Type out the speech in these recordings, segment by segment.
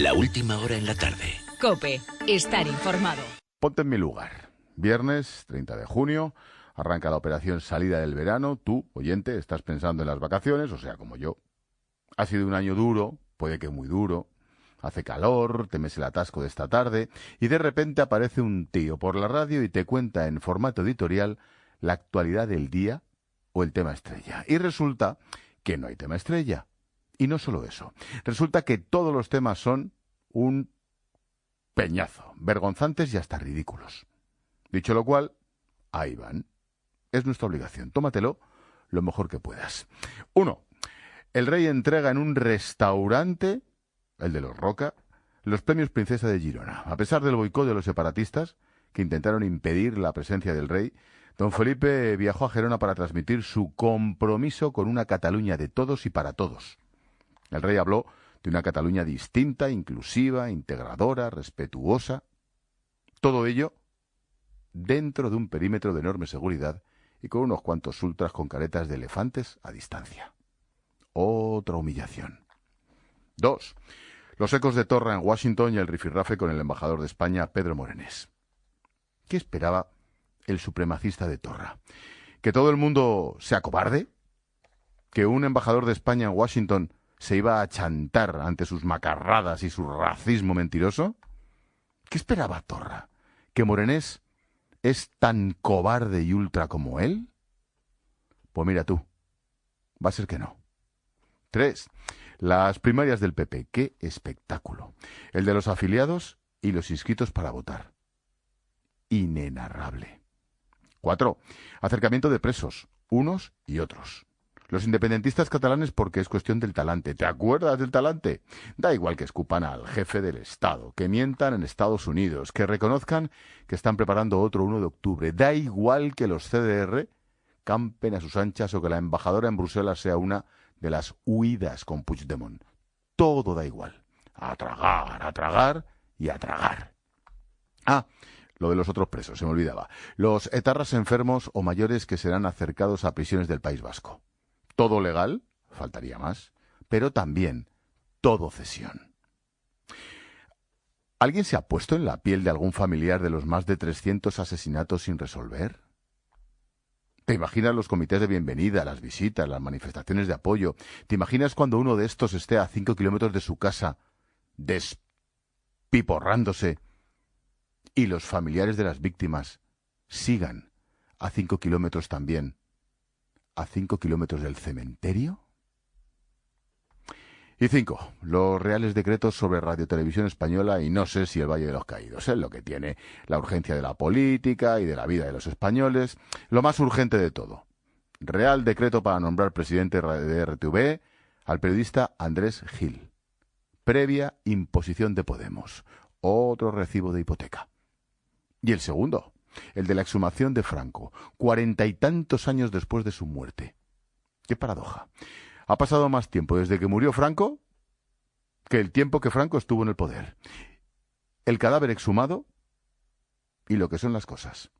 La última hora en la tarde. COPE. Estar informado. Ponte en mi lugar. Viernes 30 de junio. Arranca la operación salida del verano. Tú, oyente, estás pensando en las vacaciones, o sea, como yo. Ha sido un año duro, puede que muy duro. Hace calor, temes el atasco de esta tarde y de repente aparece un tío por la radio y te cuenta en formato editorial la actualidad del día o el tema estrella. Y resulta que no hay tema estrella. Y no solo eso. Resulta que todos los temas son un peñazo, vergonzantes y hasta ridículos. Dicho lo cual, ahí van. Es nuestra obligación. Tómatelo lo mejor que puedas. 1. El rey entrega en un restaurante, el de los Roca, los premios Princesa de Girona. A pesar del boicot de los separatistas, que intentaron impedir la presencia del rey, don Felipe viajó a Gerona para transmitir su compromiso con una Cataluña de todos y para todos. El rey habló de una Cataluña distinta, inclusiva, integradora, respetuosa. Todo ello dentro de un perímetro de enorme seguridad y con unos cuantos ultras con caretas de elefantes a distancia. Otra humillación. 2. Los ecos de Torra en Washington y el rifirrafe con el embajador de España, Pedro Morenés. ¿Qué esperaba el supremacista de Torra? ¿Que todo el mundo sea cobarde? ¿Que un embajador de España en Washington se iba a chantar ante sus macarradas y su racismo mentiroso? ¿Qué esperaba Torra? ¿Que Morenés es tan cobarde y ultra como él? Pues mira tú, va a ser que no. 3. Las primarias del PP. ¡Qué espectáculo! El de los afiliados y los inscritos para votar. Inenarrable. 4. Acercamiento de presos, unos y otros. Los independentistas catalanes porque es cuestión del talante. ¿Te acuerdas del talante? Da igual que escupan al jefe del Estado, que mientan en Estados Unidos, que reconozcan que están preparando otro 1 de octubre. Da igual que los CDR campen a sus anchas o que la embajadora en Bruselas sea una de las huidas con Puigdemont. Todo da igual. A tragar y a tragar. Ah, lo de los otros presos, se me olvidaba. Los etarras enfermos o mayores que serán acercados a prisiones del País Vasco. Todo legal, faltaría más, pero también todo cesión. ¿Alguien se ha puesto en la piel de algún familiar de los más de 300 asesinatos sin resolver? ¿Te imaginas los comités de bienvenida, las visitas, las manifestaciones de apoyo? ¿Te imaginas cuando uno de estos esté a 5 kilómetros de su casa, despiporrándose, y los familiares de las víctimas sigan a 5 kilómetros también, a 5 kilómetros del cementerio? Y 5. Los reales decretos sobre Radiotelevisión Española y no sé si el Valle de los Caídos. Es lo que tiene la urgencia de la política y de la vida de los españoles. Lo más urgente de todo. Real decreto para nombrar presidente de RTV al periodista Andrés Gil. Previa imposición de Podemos. Otro recibo de hipoteca. Y el segundo, el de la exhumación de Franco, 40 y tantos años después de su muerte. ¡Qué paradoja! Ha pasado más tiempo desde que murió Franco que el tiempo que Franco estuvo en el poder. El cadáver exhumado y lo que son las cosas.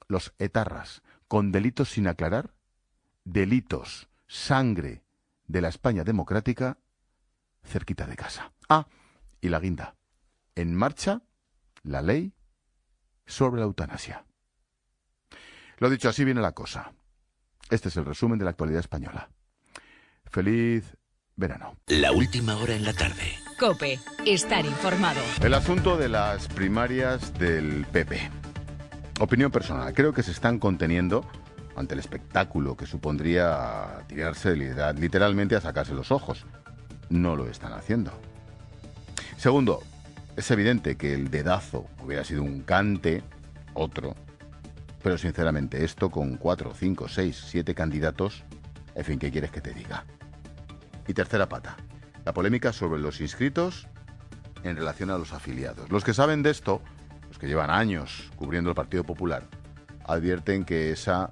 Los etarras, con delitos sin aclarar, delitos, sangre de la España democrática, cerquita de casa. Ah, y la guinda. En marcha la ley sobre la eutanasia. Lo dicho, así viene la cosa. Este es el resumen de la actualidad española. Feliz verano. La última hora en la tarde. COPE. Estar informado. El asunto de las primarias del PP. Opinión personal. Creo que se están conteniendo ante el espectáculo que supondría tirarse literalmente a sacarse los ojos. No lo están haciendo. Segundo, es evidente que el dedazo hubiera sido un cante, otro, pero sinceramente esto con 4, 5, 6, 7 candidatos, en fin, ¿qué quieres que te diga? Y tercera pata, la polémica sobre los inscritos en relación a los afiliados. Los que saben de esto, los que llevan años cubriendo el Partido Popular, advierten que esos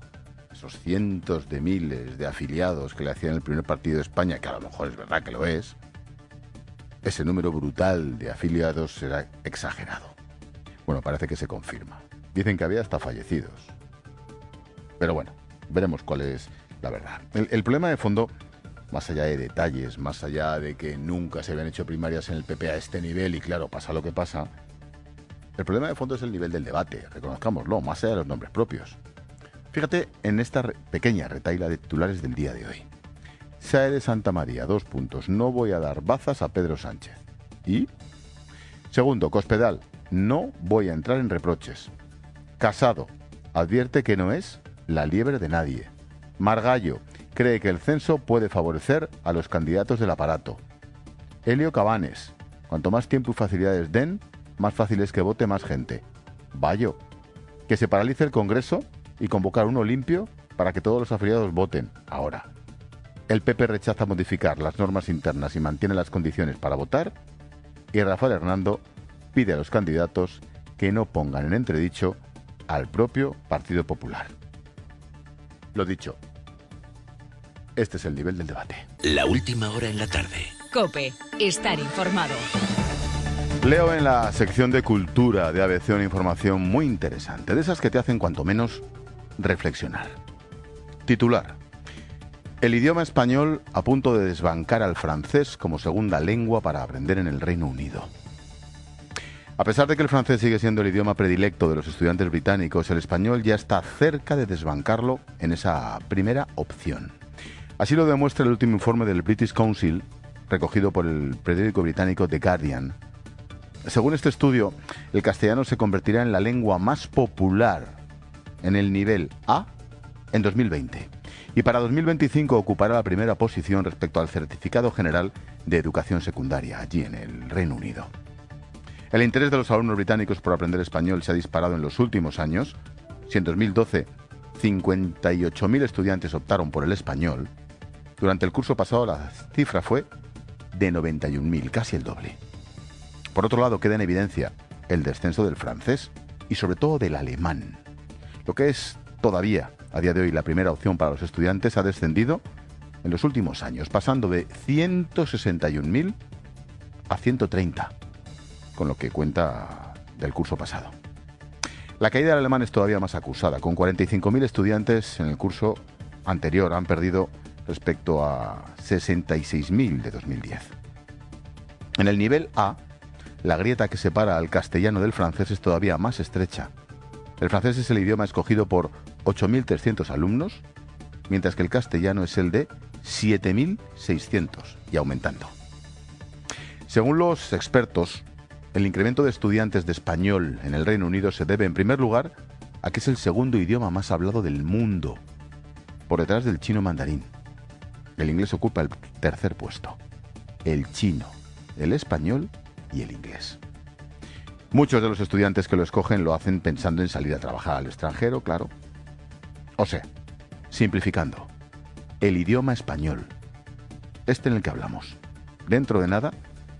cientos de miles de afiliados que le hacían el primer partido de España, que a lo mejor es verdad que lo es, ese número brutal de afiliados será exagerado. Bueno, parece que se confirma. Dicen que había hasta fallecidos. Pero bueno, veremos cuál es la verdad. El problema de fondo más allá de detalles, más allá de que nunca se habían hecho primarias en el PP a este nivel y claro, pasa lo que pasa, el problema de fondo es el nivel del debate, reconozcámoslo, más allá de los nombres propios. Fíjate en esta pequeña retahíla de titulares del día de hoy. Sae de Santa María, 2 puntos, no voy a dar bazas a Pedro Sánchez. ¿Y? Segundo, Cospedal, no voy a entrar en reproches. Casado, advierte que no es la liebre de nadie. Margallo, cree que el censo puede favorecer a los candidatos del aparato. Helio Cabanes, cuanto más tiempo y facilidades den, más fácil es que vote más gente. Bayo, que se paralice el Congreso y convocar uno limpio para que todos los afiliados voten ahora. El PP rechaza modificar las normas internas y mantiene las condiciones para votar. Y Rafael Hernando pide a los candidatos que no pongan en entredicho al propio Partido Popular. Lo dicho, este es el nivel del debate. La última hora en la tarde. COPE. Estar informado. Leo en la sección de cultura de ABC una información muy interesante, de esas que te hacen cuanto menos reflexionar. Titular: el idioma español a punto de desbancar al francés como segunda lengua para aprender en el Reino Unido. A pesar de que el francés sigue siendo el idioma predilecto de los estudiantes británicos, el español ya está cerca de desbancarlo en esa primera opción. Así lo demuestra el último informe del British Council, recogido por el periódico británico The Guardian. Según este estudio, el castellano se convertirá en la lengua más popular en el nivel A en 2020. Y para 2025 ocupará la primera posición respecto al certificado general de educación secundaria, allí en el Reino Unido. El interés de los alumnos británicos por aprender español se ha disparado en los últimos años. Si en 2012 58.000 estudiantes optaron por el español, durante el curso pasado la cifra fue de 91.000, casi el doble. Por otro lado, queda en evidencia el descenso del francés y sobre todo del alemán. Lo que es todavía a día de hoy la primera opción para los estudiantes ha descendido en los últimos años, pasando de 161.000 a 130, con lo que cuenta del curso pasado. La caída del alemán es todavía más acusada, con 45.000 estudiantes en el curso anterior han perdido respecto a 66.000 de 2010. En el nivel A, la grieta que separa al castellano del francés es todavía más estrecha. El francés es el idioma escogido por 8.300 alumnos, mientras que el castellano es el de 7.600 y aumentando. Según los expertos, el incremento de estudiantes de español en el Reino Unido se debe, en primer lugar, a que es el segundo idioma más hablado del mundo, por detrás del chino mandarín. El inglés ocupa el tercer puesto. El chino, el español y el inglés. Muchos de los estudiantes que lo escogen lo hacen pensando en salir a trabajar al extranjero, claro. O sea, simplificando, el idioma español, este en el que hablamos, dentro de nada,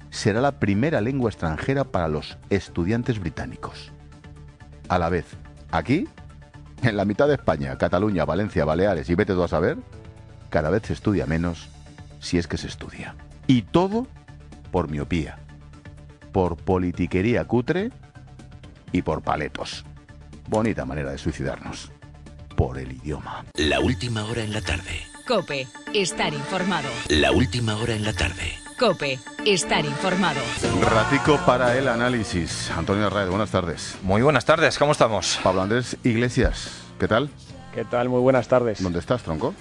será la primera lengua extranjera para los estudiantes británicos. A la vez, aquí, en la mitad de España, Cataluña, Valencia, Baleares y vete tú a saber, cada vez se estudia menos, si es que se estudia. Y todo por miopía, por politiquería cutre y por paletos. Bonita manera de suicidarnos. Por el idioma. La última hora en la tarde. COPE. Estar informado. La última hora en la tarde. COPE. Estar informado. Ratico para el análisis. Antonio Arraez, buenas tardes. Muy buenas tardes, ¿cómo estamos? Pablo Andrés Iglesias, ¿qué tal? ¿Qué tal? Muy buenas tardes. ¿Dónde estás, tronco?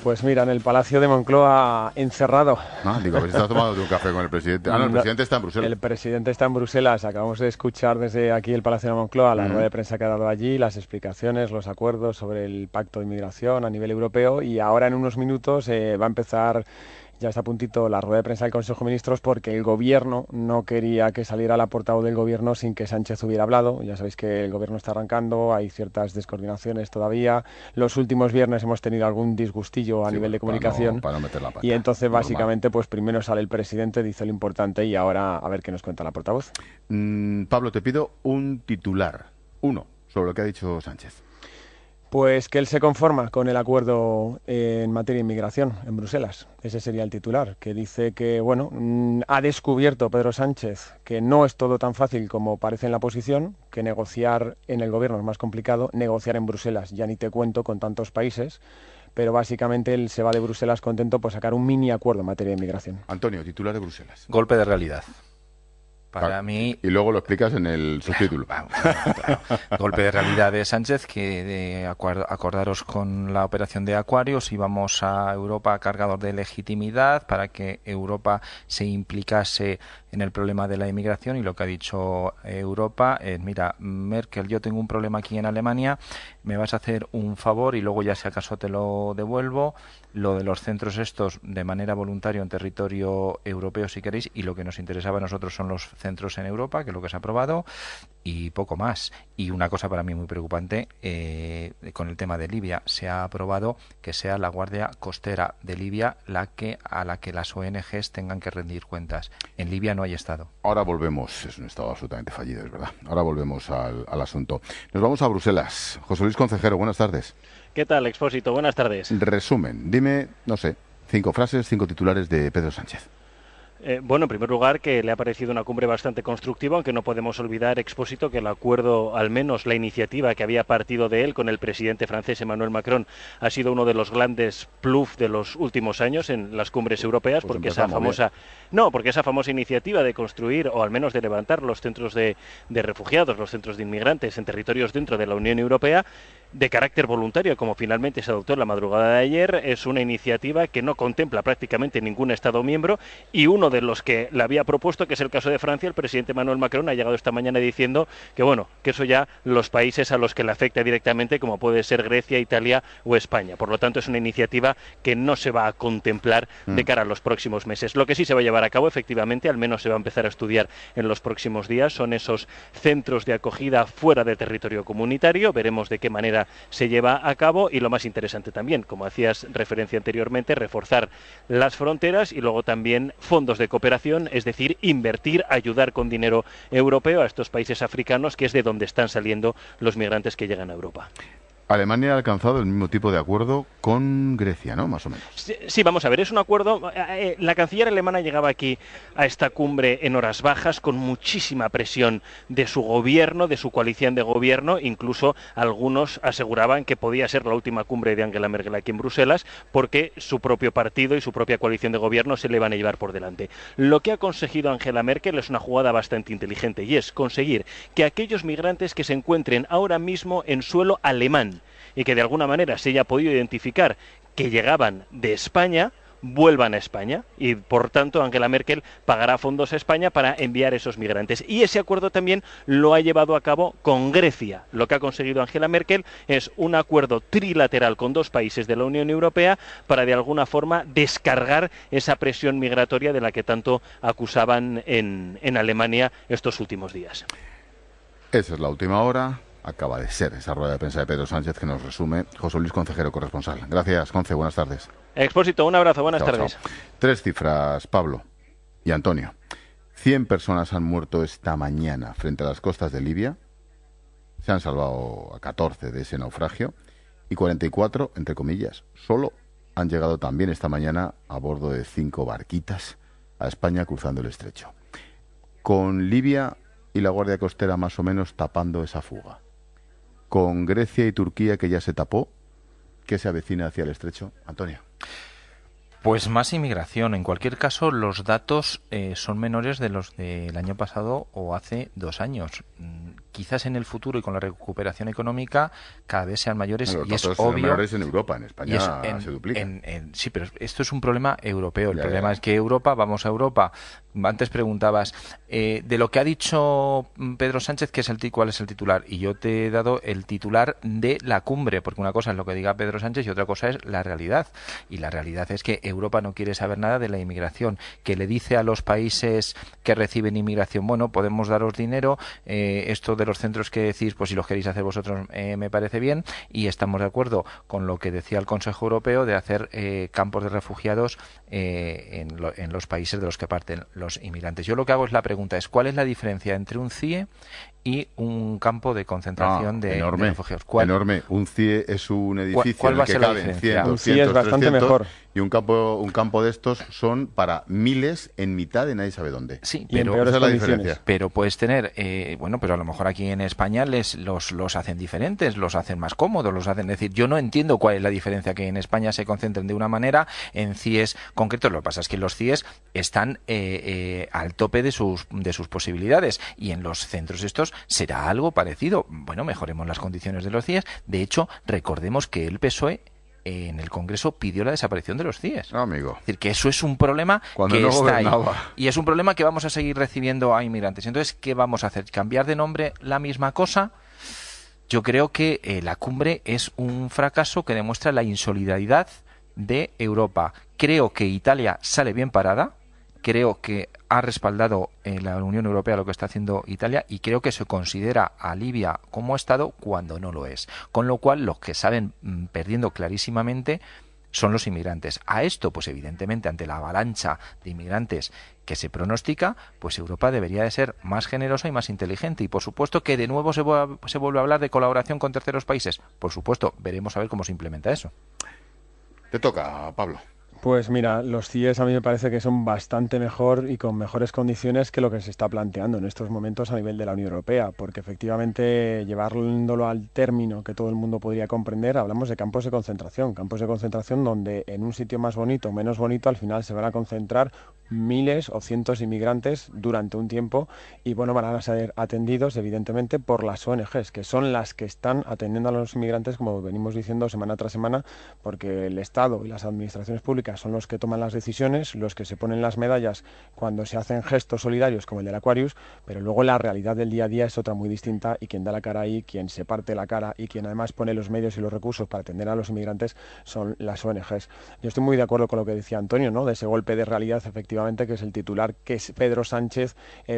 Pues mira, en el Palacio de Moncloa, encerrado. Ah, digo, a ver si estás tomando un café con el presidente. Ah, no, el presidente está en Bruselas. El presidente está en Bruselas. Acabamos de escuchar desde aquí el Palacio de Moncloa la rueda de prensa que ha dado allí, las explicaciones, los acuerdos sobre el pacto de inmigración a nivel europeo, y ahora en unos minutos va a empezar, ya está a puntito, la rueda de prensa del Consejo de Ministros, porque el Gobierno no quería que saliera la portavoz del Gobierno sin que Sánchez hubiera hablado. Ya sabéis que el Gobierno está arrancando, hay ciertas descoordinaciones todavía. Los últimos viernes hemos tenido algún disgustillo a nivel de comunicación. Para no meter la pata. Y entonces, básicamente, pues primero sale el presidente, dice lo importante, y ahora a ver qué nos cuenta la portavoz. Pablo, te pido un titular, uno, sobre lo que ha dicho Sánchez. Pues que él se conforma con el acuerdo en materia de inmigración en Bruselas. Ese sería el titular, que dice que, bueno, ha descubierto Pedro Sánchez que no es todo tan fácil como parece en la oposición, que negociar en el Gobierno es más complicado, negociar en Bruselas, ya ni te cuento, con tantos países, pero básicamente él se va de Bruselas contento por sacar un mini acuerdo en materia de inmigración. Antonio, titular de Bruselas. Golpe de realidad. Para Ah, mí... Y luego lo explicas en el subtítulo. Claro. Golpe de realidad de Sánchez, que acordaros con la operación de Aquarius, íbamos a Europa cargados de legitimidad para que Europa se implicase en el problema de la inmigración, y lo que ha dicho Europa es: mira, Merkel, yo tengo un problema aquí en Alemania, me vas a hacer un favor y luego ya si acaso te lo devuelvo. Lo de los centros estos de manera voluntaria en territorio europeo, si queréis, y lo que nos interesaba a nosotros son los centros en Europa, que es lo que se ha aprobado, y poco más. Y una cosa para mí muy preocupante, con el tema de Libia, se ha aprobado que sea la Guardia Costera de Libia a la que las ONGs tengan que rendir cuentas. En Libia no hay Estado. Ahora volvemos, es un Estado absolutamente fallido, es verdad. Ahora volvemos al asunto. Nos vamos a Bruselas. José Luis Concejero, buenas tardes. ¿Qué tal, Expósito? Buenas tardes. Resumen, dime, no sé, 5 frases, 5 titulares de Pedro Sánchez. Bueno, en primer lugar, que le ha parecido una cumbre bastante constructiva, aunque no podemos olvidar, Expósito, que el acuerdo, al menos la iniciativa que había partido de él con el presidente francés Emmanuel Macron, ha sido uno de los grandes plus de los últimos años en las cumbres europeas, Pues porque esa famosa iniciativa de construir, o al menos de levantar los centros de refugiados, los centros de inmigrantes en territorios dentro de la Unión Europea, de carácter voluntario, como finalmente se adoptó en la madrugada de ayer, es una iniciativa que no contempla prácticamente ningún Estado miembro, y uno de los que la había propuesto, que es el caso de Francia, el presidente Emmanuel Macron ha llegado esta mañana diciendo que bueno, que eso ya los países a los que le afecta directamente, como puede ser Grecia, Italia o España. Por lo tanto, es una iniciativa que no se va a contemplar de cara a los próximos meses. Lo que sí se va a llevar a cabo, efectivamente, al menos se va a empezar a estudiar en los próximos días, son esos centros de acogida fuera del territorio comunitario. Veremos de qué manera se lleva a cabo, y lo más interesante también, como hacías referencia anteriormente, reforzar las fronteras y luego también fondos de cooperación, es decir, invertir, ayudar con dinero europeo a estos países africanos, que es de donde están saliendo los migrantes que llegan a Europa. Alemania ha alcanzado el mismo tipo de acuerdo con Grecia, ¿no? Más o menos. Sí, vamos a ver, es un acuerdo. La canciller alemana llegaba aquí a esta cumbre en horas bajas, con muchísima presión de su gobierno, de su coalición de gobierno. Incluso algunos aseguraban que podía ser la última cumbre de Angela Merkel aquí en Bruselas, porque su propio partido y su propia coalición de gobierno se le van a llevar por delante. Lo que ha conseguido Angela Merkel es una jugada bastante inteligente, y es conseguir que aquellos migrantes que se encuentren ahora mismo en suelo alemán y que de alguna manera se haya podido identificar que llegaban de España, vuelvan a España, y por tanto Angela Merkel pagará fondos a España para enviar esos migrantes. Y ese acuerdo también lo ha llevado a cabo con Grecia. Lo que ha conseguido Angela Merkel es un acuerdo trilateral con 2 países de la Unión Europea para de alguna forma descargar esa presión migratoria de la que tanto acusaban en Alemania estos últimos días. Esa es la última hora. Acaba de ser esa rueda de prensa de Pedro Sánchez que nos resume José Luis Concejero, corresponsal. Gracias, Conce, buenas tardes. Expósito, un abrazo, buenas Chao, tardes. chao. 3 cifras, Pablo y Antonio. 100 personas han muerto esta mañana frente a las costas de Libia. Se han salvado a 14 de ese naufragio, y 44, entre comillas, solo han llegado también esta mañana a bordo de 5 barquitas a España cruzando el estrecho. Con Libia y la Guardia Costera más o menos tapando esa fuga. Con Grecia y Turquía, que ya se tapó, ¿qué se avecina hacia el estrecho? Antonio. Pues más inmigración. En cualquier caso, los datos son menores de los del año pasado o hace 2 años. Quizás en el futuro y con la recuperación económica cada vez sean mayores, Bueno, y es son obvio. menores en Europa, en España se duplica. Sí, pero esto es un problema europeo. El problema ya. es que Europa, vamos a Europa. Antes preguntabas de lo que ha dicho Pedro Sánchez, ¿cuál es el titular? Y yo te he dado el titular de la cumbre, porque una cosa es lo que diga Pedro Sánchez y otra cosa es la realidad. Y la realidad es que Europa no quiere saber nada de la inmigración, que le dice a los países que reciben inmigración: bueno, podemos daros dinero, esto de los centros que decís, pues si los queréis hacer vosotros me parece bien, y estamos de acuerdo con lo que decía el Consejo Europeo de hacer campos de refugiados en los países de los que parten los inmigrantes. Yo lo que hago es la pregunta es: ¿cuál es la diferencia entre un CIE y un campo de concentración de refugiados. Enorme. Un CIE es un edificio ¿Cuál en va el a que ser la caben diferencia? 100, Un CIE es 200, bastante 300, mejor. y un campo de estos son para miles en mitad de nadie sabe dónde. Sí, Y en pero peores esa es la condiciones. diferencia. Pero puedes tener, bueno, pero a lo mejor aquí en España los hacen diferentes, los hacen más cómodos, los hacen decir, yo no entiendo cuál es la diferencia que en España se concentren de una manera, en CIEs concretos. Lo que pasa es que los CIEs están al tope de sus posibilidades, y en los centros estos será algo parecido. Bueno, mejoremos las condiciones de los CIEs. De hecho, recordemos que el PSOE en el Congreso pidió la desaparición de los CIEs. No, amigo. Es decir, que eso es un problema Cuando que no está ahí. gobernaba. Y es un problema que vamos a seguir recibiendo a inmigrantes. Entonces, ¿qué vamos a hacer? ¿Cambiar de nombre la misma cosa? Yo creo que la cumbre es un fracaso que demuestra la insolidaridad de Europa. Creo que Italia sale bien parada. Creo que ha respaldado la Unión Europea lo que está haciendo Italia, y creo que se considera a Libia como Estado cuando no lo es. Con lo cual, los que salen perdiendo clarísimamente son los inmigrantes. A esto, pues evidentemente, ante la avalancha de inmigrantes que se pronostica, pues Europa debería de ser más generosa y más inteligente. Y por supuesto que de nuevo se vuelve a hablar de colaboración con terceros países. Por supuesto, veremos a ver cómo se implementa eso. Te toca, Pablo. Pues mira, los CIEs a mí me parece que son bastante mejor y con mejores condiciones que lo que se está planteando en estos momentos a nivel de la Unión Europea, porque efectivamente, llevándolo al término que todo el mundo podría comprender, hablamos de campos de concentración donde en un sitio más bonito o menos bonito al final se van a concentrar miles o cientos de inmigrantes durante un tiempo, y bueno, van a ser atendidos evidentemente por las ONGs, que son las que están atendiendo a los inmigrantes, como venimos diciendo semana tras semana, porque el Estado y las administraciones públicas son los que toman las decisiones, los que se ponen las medallas cuando se hacen gestos solidarios como el del Aquarius, pero luego la realidad del día a día es otra muy distinta, y quien da la cara ahí, quien se parte la cara y quien además pone los medios y los recursos para atender a los inmigrantes son las ONGs. Yo estoy muy de acuerdo con lo que decía Antonio, ¿no?, de ese golpe de realidad, efectivamente, que es el titular que Pedro Sánchez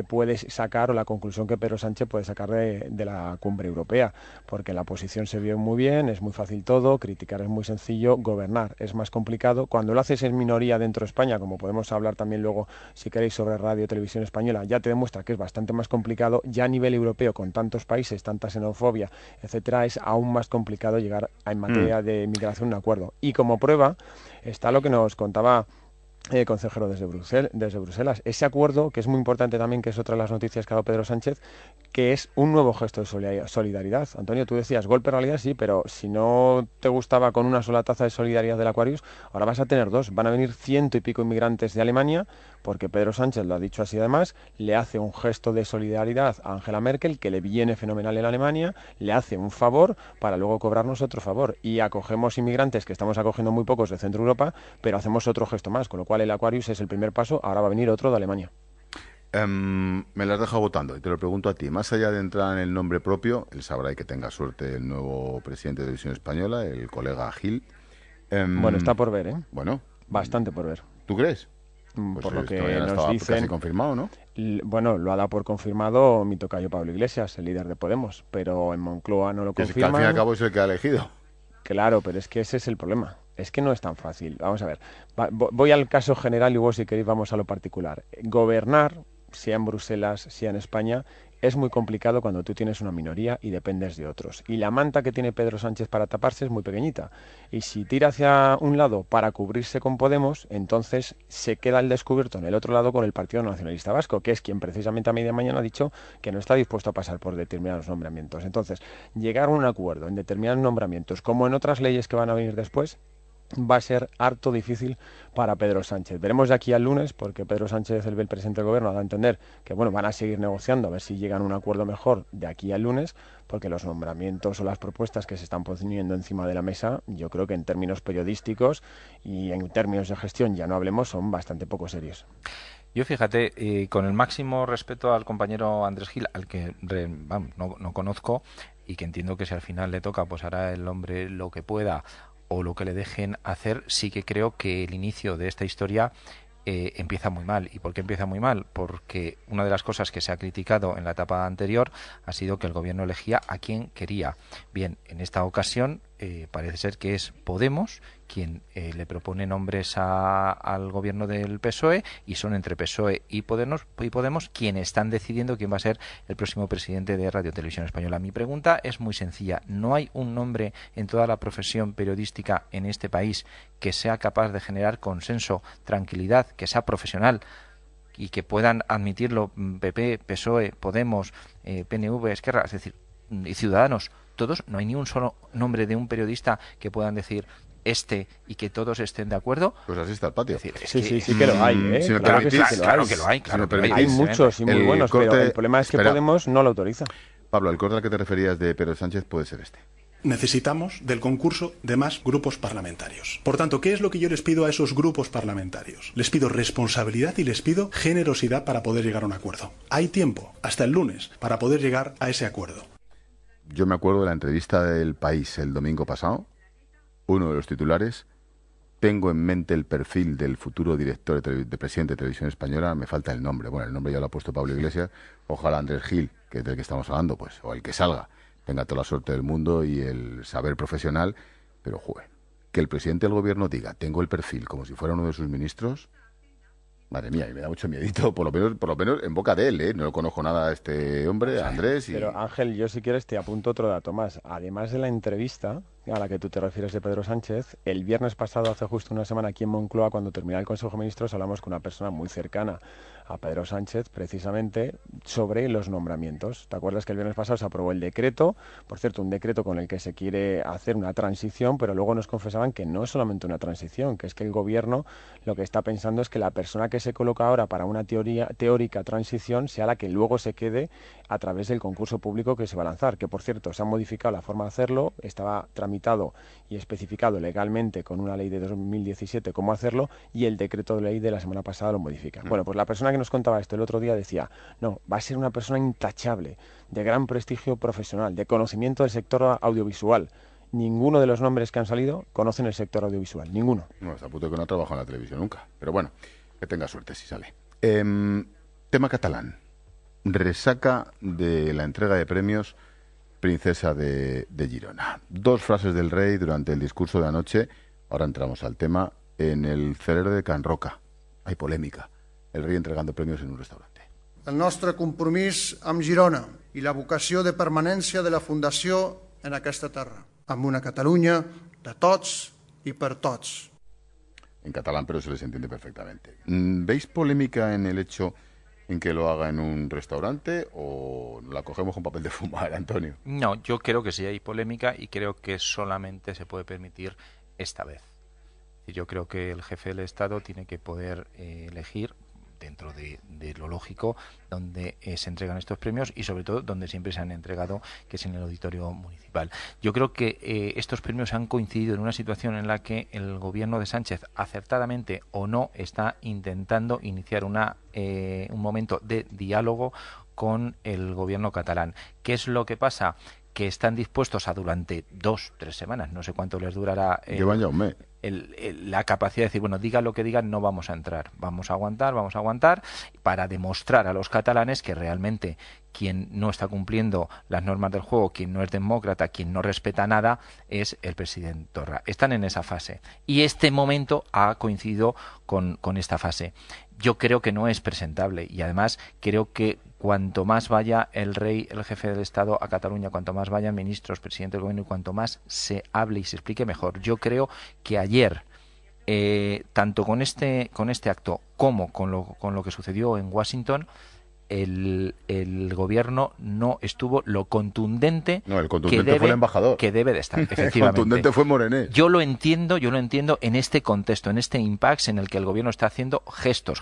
puede sacar, o la conclusión que Pedro Sánchez puede sacar de la cumbre europea, porque la posición se vio muy bien, es muy fácil todo, criticar es muy sencillo, gobernar es más complicado. Cuando lo haces en minoría dentro de España, como podemos hablar también luego, si queréis, sobre Radio Televisión Española, ya te demuestra que es bastante más complicado. Ya a nivel europeo, con tantos países, tanta xenofobia, etcétera, es aún más complicado llegar en materia de inmigración a un acuerdo. Y como prueba está lo que nos contaba consejero desde Bruselas, ese acuerdo, que es muy importante también, que es otra de las noticias que ha dado Pedro Sánchez, que es un nuevo gesto de solidaridad. Antonio, tú decías golpe de realidad, sí, pero si no te gustaba con una sola taza de solidaridad del Aquarius, ahora vas a tener dos. Van a venir 100 y pico inmigrantes de Alemania, porque Pedro Sánchez lo ha dicho así. Además, le hace un gesto de solidaridad a Angela Merkel, que le viene fenomenal en Alemania, le hace un favor para luego cobrarnos otro favor, y acogemos inmigrantes, que estamos acogiendo muy pocos de Centro Europa, pero hacemos otro gesto más, con lo cual el Aquarius es el primer paso. Ahora va a venir otro de Alemania. Me las dejo votando y te lo pregunto a ti. Más allá de entrar en el nombre propio, él sabrá, y que tenga suerte el nuevo presidente de Televisión Española, el colega Gil. Bueno, está por ver, ¿eh? Bueno. Bastante por ver. ¿Tú crees? Pues por lo que nos nos dicen, casi confirmado, ¿no? Bueno, lo ha dado por confirmado mi tocayo Pablo Iglesias, el líder de Podemos, pero en Moncloa no lo confirman. Que al fin y al cabo es el que ha elegido. Claro, pero es que ese es el problema. Es que no es tan fácil. Vamos a ver. Voy al caso general y vos, si queréis, vamos a lo particular. Gobernar, sea en Bruselas, sea en España, es muy complicado cuando tú tienes una minoría y dependes de otros. Y la manta que tiene Pedro Sánchez para taparse es muy pequeñita. Y si tira hacia un lado para cubrirse con Podemos, entonces se queda el descubierto en el otro lado con el Partido Nacionalista Vasco, que es quien precisamente a media mañana ha dicho que no está dispuesto a pasar por determinados nombramientos. Entonces, llegar a un acuerdo en determinados nombramientos, como en otras leyes que van a venir después, va a ser harto difícil para Pedro Sánchez. Veremos de aquí al lunes, porque Pedro Sánchez, el presidente del gobierno, da a entender que bueno, van a seguir negociando a ver si llegan a un acuerdo mejor de aquí al lunes, porque los nombramientos o las propuestas que se están poniendo encima de la mesa, yo creo que en términos periodísticos y en términos de gestión, ya no hablemos, son bastante poco serios. Yo, fíjate, con el máximo respeto al compañero Andrés Gil, al que no conozco, y que entiendo que si al final le toca, pues hará el hombre lo que pueda o lo que le dejen hacer, sí que creo que el inicio de esta historia empieza muy mal. ¿Y por qué empieza muy mal? Porque una de las cosas que se ha criticado en la etapa anterior ha sido que el gobierno elegía a quien quería. Bien, en esta ocasión parece ser que es Podemos quien le propone nombres al gobierno del PSOE, y son entre PSOE y Podemos quienes están decidiendo quién va a ser el próximo presidente de Radio Televisión Española. Mi pregunta es muy sencilla. ¿No hay un nombre en toda la profesión periodística en este país que sea capaz de generar consenso, tranquilidad, que sea profesional y que puedan admitirlo PP, PSOE, Podemos, PNV, Esquerra, es decir, y Ciudadanos? Todos, no hay ni un solo nombre de un periodista que puedan decir y que todos estén de acuerdo. Pues así está el patio. Es decir, Sí que lo hay, ¿eh? Si me Claro permitís, que lo hay. Hay muchos y muy buenos, pero el problema es que Podemos no lo autoriza. Pablo, el corte al que te referías de Pedro Sánchez puede ser este. Necesitamos del concurso de más grupos parlamentarios. Por tanto, ¿qué es lo que yo les pido a esos grupos parlamentarios? Les pido responsabilidad y les pido generosidad para poder llegar a un acuerdo. Hay tiempo, hasta el lunes, para poder llegar a ese acuerdo. Yo me acuerdo de la entrevista del País el domingo pasado. Uno de los titulares: tengo en mente el perfil del futuro director de presidente de Televisión Española. Me falta el nombre. Bueno, el nombre ya lo ha puesto Pablo Iglesias. Ojalá Andrés Gil, que es del que estamos hablando, pues, o el que salga, tenga toda la suerte del mundo y el saber profesional. Pero, que el presidente del gobierno diga, tengo el perfil, como si fuera uno de sus ministros. Madre mía, me da mucho miedito, por lo menos en boca de él, ¿eh? No lo conozco nada a este hombre, a Andrés. Pero Ángel, yo si quieres te apunto otro dato más. Además de la entrevista a la que tú te refieres de Pedro Sánchez, el viernes pasado, hace justo una semana aquí en Moncloa, cuando terminó el Consejo de Ministros, hablamos con una persona muy cercana a Pedro Sánchez, precisamente sobre los nombramientos. ¿Te acuerdas que el viernes pasado se aprobó el decreto? Por cierto, un decreto con el que se quiere hacer una transición, pero luego nos confesaban que no es solamente una transición, que es que el gobierno lo que está pensando es que la persona que se coloca ahora para una teórica transición sea la que luego se quede a través del concurso público que se va a lanzar, que por cierto se ha modificado la forma de hacerlo, estaba tramitado y especificado legalmente con una ley de 2017 cómo hacerlo, y el decreto de ley de la semana pasada lo modifica. Bueno, pues la persona que nos contaba esto el otro día decía, no, va a ser una persona intachable, de gran prestigio profesional, de conocimiento del sector audiovisual. Ninguno de los nombres que han salido conocen el sector audiovisual, ninguno. No, está a punto de que no ha trabajado en la televisión nunca, pero bueno, que tenga suerte si sale. Tema catalán. Resaca de la entrega de premios Princesa de Girona. 2 frases del rey durante el discurso de anoche. Ahora entramos al tema. En el Celer de Can Roca hay polémica. El rei entregando premios en un restaurante. El nostre compromís amb Girona i la vocació de permanència de la Fundació en aquesta terra, amb una Catalunya de tots i per tots. En catalán, pero se les entiende perfectamente. ¿Veis polémica en el hecho en que lo haga en un restaurante o la cogemos con papel de fumar, Antonio? No, yo creo que sí hay polémica y creo que solamente se puede permitir esta vez. Yo creo que el jefe del Estado tiene que poder elegir dentro de lo lógico donde se entregan estos premios y sobre todo donde siempre se han entregado, que es en el auditorio municipal. Yo creo que estos premios han coincidido en una situación en la que el gobierno de Sánchez, acertadamente o no, está intentando iniciar un momento de diálogo con el gobierno catalán. ¿Qué es lo que pasa? Que están dispuestos a durante 2-3 semanas, no sé cuánto les durará llevan ya un mes, la capacidad de decir, bueno, digan lo que digan, no vamos a entrar, vamos a aguantar para demostrar a los catalanes que realmente quien no está cumpliendo las normas del juego, quien no es demócrata, quien no respeta nada, es el presidente Torra. Están en esa fase y este momento ha coincidido con esta fase. Yo creo que no es presentable y además creo que cuanto más vaya el rey, el jefe del Estado a Cataluña, cuanto más vayan ministros, presidente del gobierno y cuanto más se hable y se explique mejor. Yo creo que ayer, tanto con este acto como con lo que sucedió en Washington, el gobierno no estuvo lo contundente, no, el contundente fue el embajador, que debe de estar, efectivamente. El contundente fue Morenés. Yo lo entiendo en este contexto, en este impasse en el que el gobierno está haciendo gestos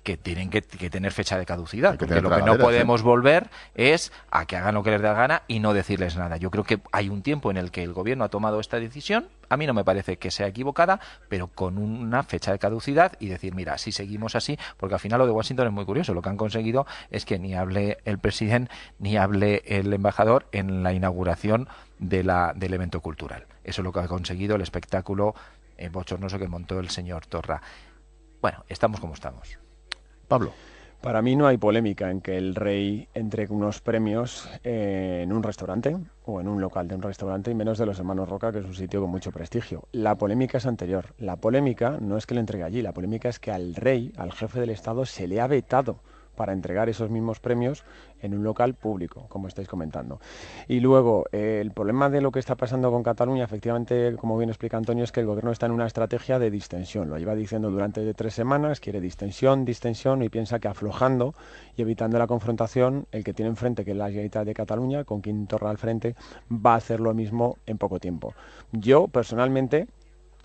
que tienen que tener fecha de caducidad, porque lo que no podemos volver es a que hagan lo que les dé la gana y no decirles nada. Yo creo que hay un tiempo en el que el gobierno ha tomado esta decisión, a mí no me parece que sea equivocada, pero con una fecha de caducidad y decir, mira, si seguimos así, porque al final lo de Washington es muy curioso, lo que han conseguido es que ni hable el presidente ni hable el embajador en la inauguración del evento cultural. Eso es lo que ha conseguido el espectáculo bochornoso que montó el señor Torra. Bueno, estamos como estamos. Pablo. Para mí no hay polémica en que el rey entregue unos premios en un restaurante o en un local de un restaurante, y menos de los hermanos Roca, que es un sitio con mucho prestigio. La polémica es anterior. La polémica no es que le entregue allí, la polémica es que al rey, al jefe del Estado, se le ha vetado para entregar esos mismos premios en un local público, como estáis comentando. Y luego, el problema de lo que está pasando con Cataluña, efectivamente, como bien explica Antonio, es que el gobierno está en una estrategia de distensión. Lo lleva diciendo durante 3 semanas, quiere distensión, y piensa que aflojando y evitando la confrontación, el que tiene enfrente, que es la Generalitat de Cataluña, con Quim Torra al frente, va a hacer lo mismo en poco tiempo. Yo, personalmente,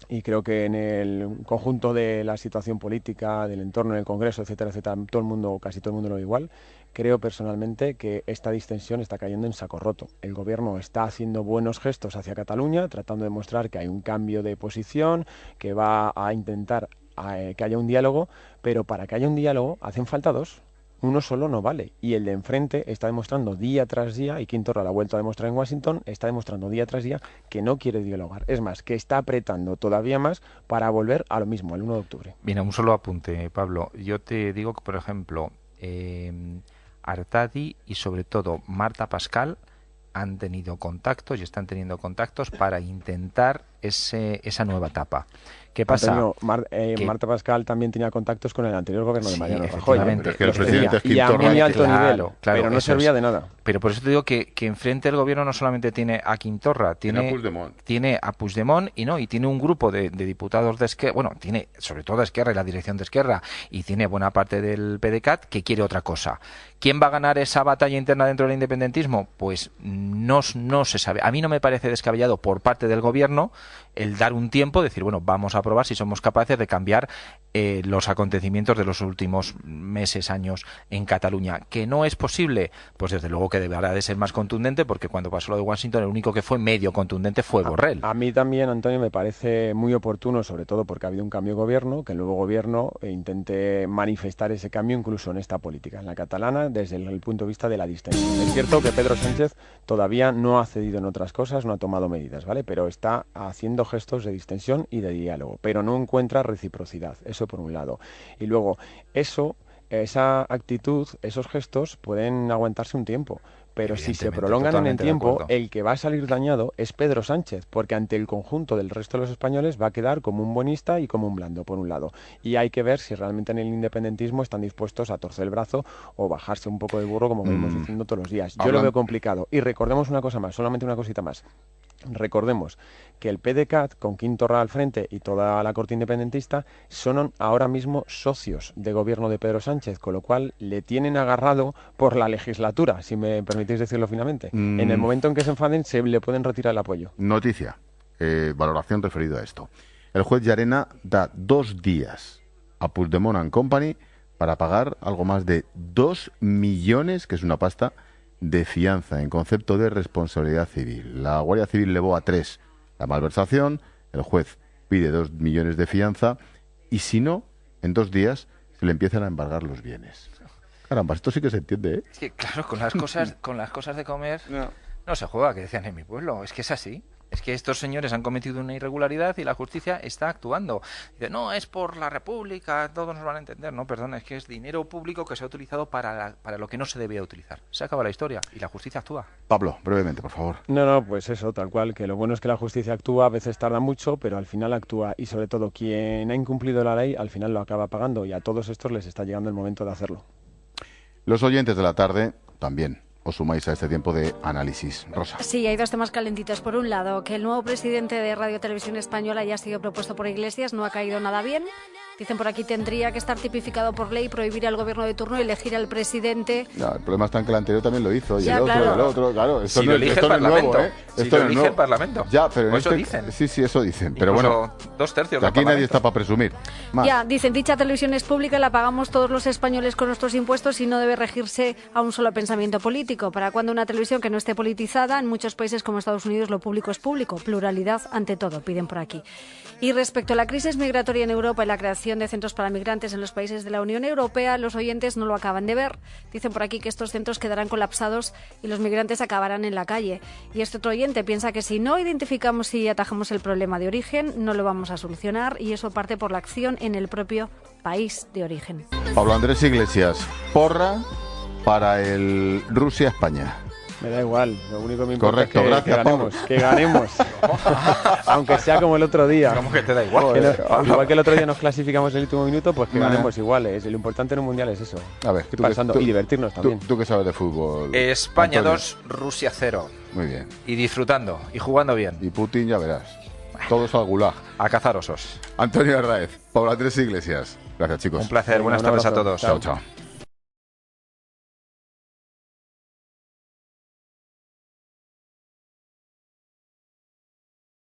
y creo que en el conjunto de la situación política, del entorno en el Congreso, etcétera, etcétera, todo el mundo, casi todo el mundo lo ve igual, creo personalmente que esta distensión está cayendo en saco roto. El gobierno está haciendo buenos gestos hacia Cataluña, tratando de mostrar que hay un cambio de posición, que va a intentar que haya un diálogo, pero para que haya un diálogo hacen falta 2. Uno solo no vale, y el de enfrente está demostrando día tras día, y Quim Torra lo ha vuelto a demostrar en Washington, está demostrando día tras día que no quiere dialogar. Es más, que está apretando todavía más para volver a lo mismo, el 1 de octubre. Mira, un solo apunte, Pablo. Yo te digo que, por ejemplo, Artadi y sobre todo Marta Pascal han tenido contactos y están teniendo contactos para intentar esa nueva etapa. ¿Qué pasa? Antonio, Marta Pascal también tenía contactos con el anterior gobierno de Mariano Rajoy. Pero es que el presidente es Quim y a Torra. muy alto nivel, Claro, pero no servía de nada. Pero por eso te digo que enfrente el gobierno no solamente tiene a Quim Torra, tiene a Puigdemont y tiene un grupo de diputados de Esquerra, bueno, tiene sobre todo Esquerra y la dirección de Esquerra, y tiene buena parte del PDeCAT que quiere otra cosa. ¿Quién va a ganar esa batalla interna dentro del independentismo? Pues no se sabe. A mí no me parece descabellado por parte del gobierno el dar un tiempo, decir, bueno, vamos a probar si somos capaces de cambiar los acontecimientos de los últimos meses, años en Cataluña. ¿Que no es posible? Pues desde luego que deberá de ser más contundente, porque cuando pasó lo de Washington el único que fue medio contundente fue Borrell. A mí también, Antonio, me parece muy oportuno, sobre todo porque ha habido un cambio de gobierno, que el nuevo gobierno intente manifestar ese cambio incluso en esta política, en la catalana, desde el punto de vista de la distensión. Es cierto que Pedro Sánchez todavía no ha cedido en otras cosas, no ha tomado medidas, ¿vale? Pero está haciendo gestos de distensión y de diálogo, pero no encuentra reciprocidad, eso por un lado. Y luego, esa actitud, esos gestos pueden aguantarse un tiempo, pero si se prolongan en el tiempo, el que va a salir dañado es Pedro Sánchez, porque ante el conjunto del resto de los españoles va a quedar como un buenista y como un blando, por un lado. Y hay que ver si realmente en el independentismo están dispuestos a torcer el brazo o bajarse un poco del burro, como venimos diciendo todos los días. Yo lo veo complicado. Y recordemos una cosa más, solamente una cosita más. Recordemos que el PDeCAT, con Quim Torra al frente y toda la corte independentista, son ahora mismo socios de gobierno de Pedro Sánchez, con lo cual le tienen agarrado por la legislatura, si me permitís decirlo finamente. En el momento en que se enfaden, se le pueden retirar el apoyo. Noticia, valoración referido a esto. El juez Llarena da 2 días a Puigdemont and Company para pagar algo más de 2 millones, que es una pasta, de fianza en concepto de responsabilidad civil. La Guardia Civil elevó a 3 la malversación, el juez pide 2 millones de fianza y si no, en 2 días se le empiezan a embargar los bienes. Caramba, esto sí que se entiende, ¿eh? Es que, claro, con las cosas de comer no se juega, que decían en mi pueblo. Es que es así. Es que estos señores han cometido una irregularidad y la justicia está actuando. Dice, no, es por la República, todos nos van a entender. No, perdón, es que es dinero público que se ha utilizado para lo que no se debía utilizar. Se acaba la historia y la justicia actúa. Pablo, brevemente, por favor. No, pues eso, tal cual, que lo bueno es que la justicia actúa, a veces tarda mucho, pero al final actúa. Y sobre todo, quien ha incumplido la ley, al final lo acaba pagando. Y a todos estos les está llegando el momento de hacerlo. Los oyentes de la tarde también os sumáis a este tiempo de análisis. Rosa. Sí, hay 2 temas calentitos. Por un lado, que el nuevo presidente de Radio Televisión Española haya sido propuesto por Iglesias no ha caído nada bien. Dicen por aquí, tendría que estar tipificado por ley, prohibir al gobierno de turno elegir al presidente. Ya, el problema está en que el anterior también lo hizo, y ya, el otro, claro. el otro, claro. Esto si no, lo elige esto el no es Parlamento. nuevo, ¿eh? Si Esto lo no es elige nuevo. el Parlamento. Ya, pero en eso dicen. Sí, eso dicen. Pero incluso bueno, 2/3 que aquí nadie está para presumir. Más. Ya, dicen, dicha televisión es pública y la pagamos todos los españoles con nuestros impuestos y no debe regirse a un solo pensamiento político. ¿Para cuándo una televisión que no esté politizada? En muchos países como Estados Unidos lo público es público. Pluralidad ante todo, piden por aquí. Y respecto a la crisis migratoria en Europa y la creación creación de centros para migrantes en los países de la Unión Europea, los oyentes no lo acaban de ver. Dicen por aquí que estos centros quedarán colapsados y los migrantes acabarán en la calle. Y este otro oyente piensa que si no identificamos y atajamos el problema de origen, no lo vamos a solucionar, y eso parte por la acción en el propio país de origen. Pablo Andrés Iglesias, porra para el Rusia-España. Me da igual, lo único que me importa Correcto, es que gracias, ganemos, que ganemos. Aunque sea como el otro día. ¿Cómo que te da igual? Igual que el otro día nos clasificamos en el último minuto, pues que ganemos igual. Lo importante en un mundial es eso. A ver, y divertirnos también. Tú que sabes de fútbol. España Antonio. 2, Rusia 0. Muy bien. Y disfrutando, y jugando bien. Y Putin, ya verás. Todos al gulag. A cazar osos. Antonio Arraez, Pablo Andrés Iglesias. Gracias, chicos. Un placer, buenas tardes a todos. Chao, chao.